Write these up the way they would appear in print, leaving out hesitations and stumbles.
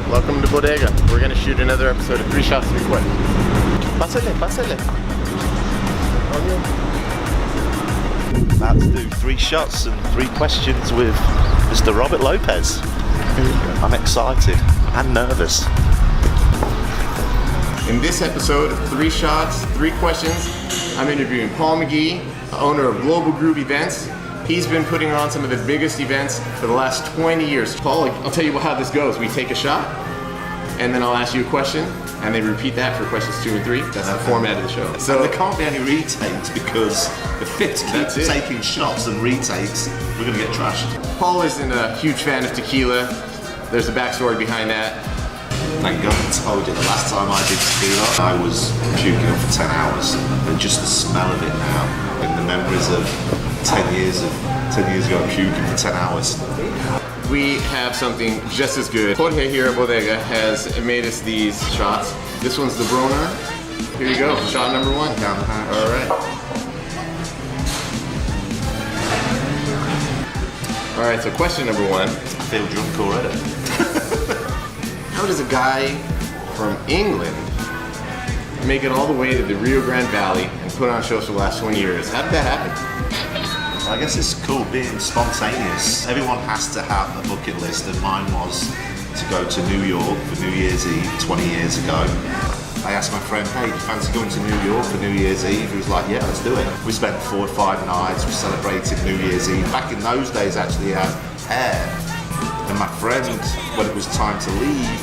Welcome to Bodega. We're gonna shoot another episode of 3 Shots, 3 Questions. Pásale. About to do 3 shots and 3 questions with Mr. Robert Lopez. I'm excited and nervous. In this episode of 3 Shots, 3 Questions, I'm interviewing Paul Magee, owner of Global Groove Events. He's been putting on some of the biggest events for the last 20 years. Paul, I'll tell you how this goes. We take a shot, and then I'll ask you a question, and they repeat that for questions 2 and 3. That's the format of the show. So there can't be any retakes because if it keeps taking shots and retakes, we're going to get trashed. Paul isn't a huge fan of tequila. There's a backstory behind that. Thank God I told you, the last time I did tequila, I was puking up for 10 hours. And just the smell of it now, and the memories of 10 years ago puking for 10 hours. We have something just as good. Jorge here at Bodega has made us these shots. This one's the Brona. Here you go, shot number 1. Down the hatch. All right, so question number 1. I feel drunk already. How does a guy from England make it all the way to the Rio Grande Valley and put on shows for the last 20 years? How did that happen? I guess it's cool being spontaneous. Everyone has to have a bucket list, and mine was to go to New York for New Year's Eve 20 years ago. I asked my friend, hey, do you fancy going to New York for New Year's Eve? He was like, yeah, let's do it. We spent 4 or 5 nights, we celebrated New Year's Eve. Back in those days, actually, I had hair. And my friend, when it was time to leave,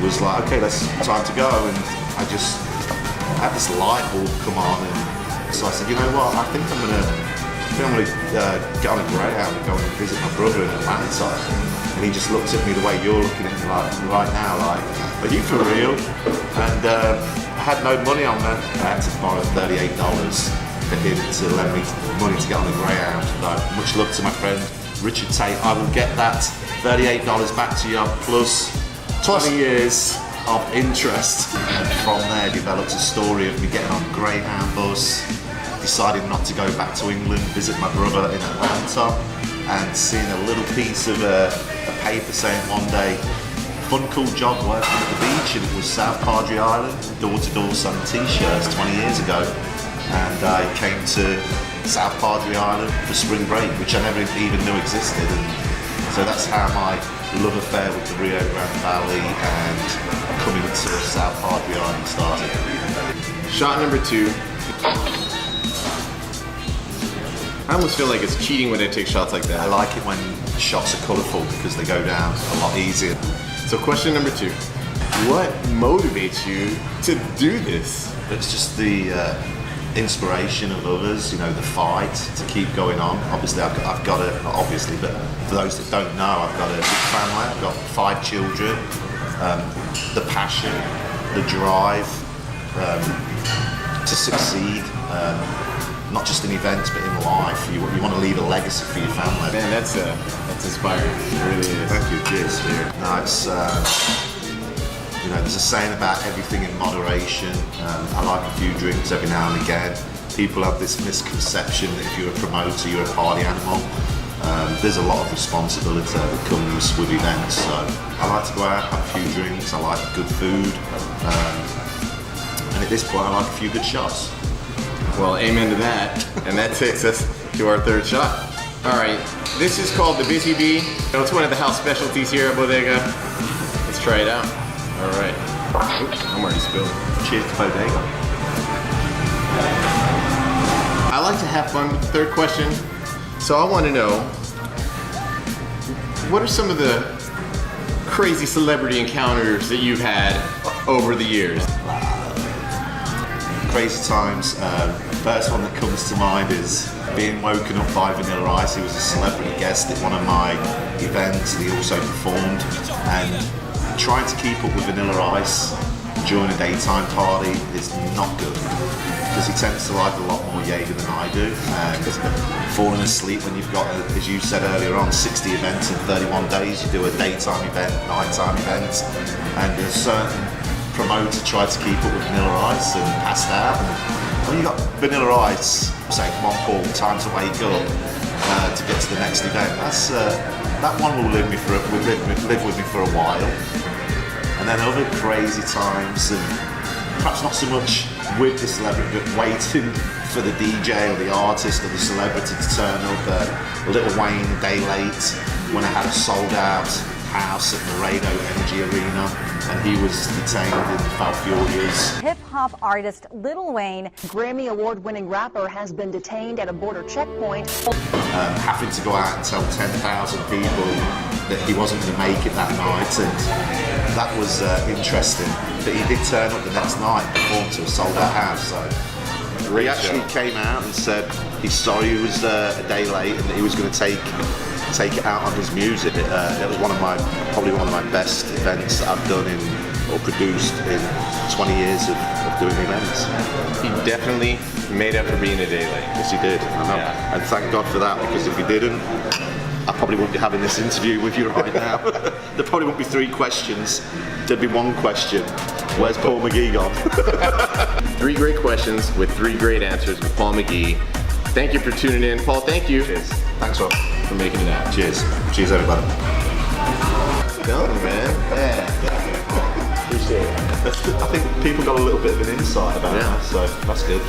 was like, okay, time to go. And I had this light bulb come on. And so I said, you know what, I think I'm gonna get on a Greyhound and go and visit my brother in Atlanta. And he just looked at me the way you're looking at me right now, like, are you for real? And I had no money on me. I had to borrow $38 for him to lend me money to get on the Greyhound. Much love to my friend Richard Tate. I will get that $38 back to you plus 20 years of interest. And from there developed a story of me getting on a Greyhound bus, deciding not to go back to England, visit my brother in Atlanta, and seeing a little piece of a paper saying one day, fun, cool job working at the beach, and it was South Padre Island, door-to-door selling t-shirts 20 years ago. And I came to South Padre Island for spring break, which I never even knew existed. And so that's how my love affair with the Rio Grande Valley and coming to South Padre Island started. Shot number 2. I almost feel like it's cheating when I take shots like that. I like it when shots are colourful because they go down a lot easier. So question number 2. What motivates you to do this? It's just the inspiration of others, you know, the fight to keep going on. Obviously, I've got not obviously, but for those that don't know, I've got a big family. I've got 5 children. The passion, the drive to succeed. Not just in events, but in life. You want to leave a legacy for your family. Man, that's inspiring. It really is. Thank you. Cheers. No, it's there's a saying about everything in moderation. I like a few drinks every now and again. People have this misconception that if you're a promoter, you're a party animal. There's a lot of responsibility that comes with events. So I like to go out, have a few drinks. I like good food, and at this point, I like a few good shots. Well, amen to that. And that takes us to our 3rd shot. All right, this is called the Busy Bee. It's one of the house specialties here at Bodega. Let's try it out. All right. Oops, I'm already spilled. Cheers to Bodega. I like to have fun with the 3rd question. So I want to know, what are some of the crazy celebrity encounters that you've had over the years? Crazy times. First one that comes to mind is being woken up by Vanilla Ice. He was a celebrity guest at one of my events. He also performed, and trying to keep up with Vanilla Ice during a daytime party is not good because he tends to like a lot more Jaeger than I do, and falling asleep when you've got, as you said earlier on, 60 events in 31 days. You do a daytime event, nighttime event, and a certain promoter tried to keep up with Vanilla Ice and passed out. And when you got Vanilla Ice saying, come on Paul, time to wake up to get to the next event, that one will live with me for a while. then other crazy times, and perhaps not so much with the celebrity, but waiting for the DJ or the artist or the celebrity to turn up. Lil Wayne a day late when I had a sold out house at Laredo Energy Arena, and he was detained in Falfurrias. Hip-hop artist Lil Wayne, Grammy Award-winning rapper, has been detained at a border checkpoint. Having to go out and tell 10,000 people that he wasn't going to make it that night, and that was interesting. But he did turn up the next night and perform to a sold-out house. So he actually came out and said he's sorry he was a day late and that he was going to take it out on his music. It was probably one of my best events that I've done or produced in 20 years of doing events. He definitely made up for being a day late. Yes, he did. I know. Yeah. And thank God for that, because if he didn't, I probably wouldn't be having this interview with you right now. There probably wouldn't be 3 questions. There'd be 1 question. Where's Paul Magee gone? 3 great questions with 3 great answers with Paul Magee. Thank you for tuning in. Paul, thank you. Cheers. Thanks, Rob. For making it out. Cheers. Cheers, everybody. Done, man. Yeah. Appreciate it. I think people got a little bit of an insight about that, so that's good.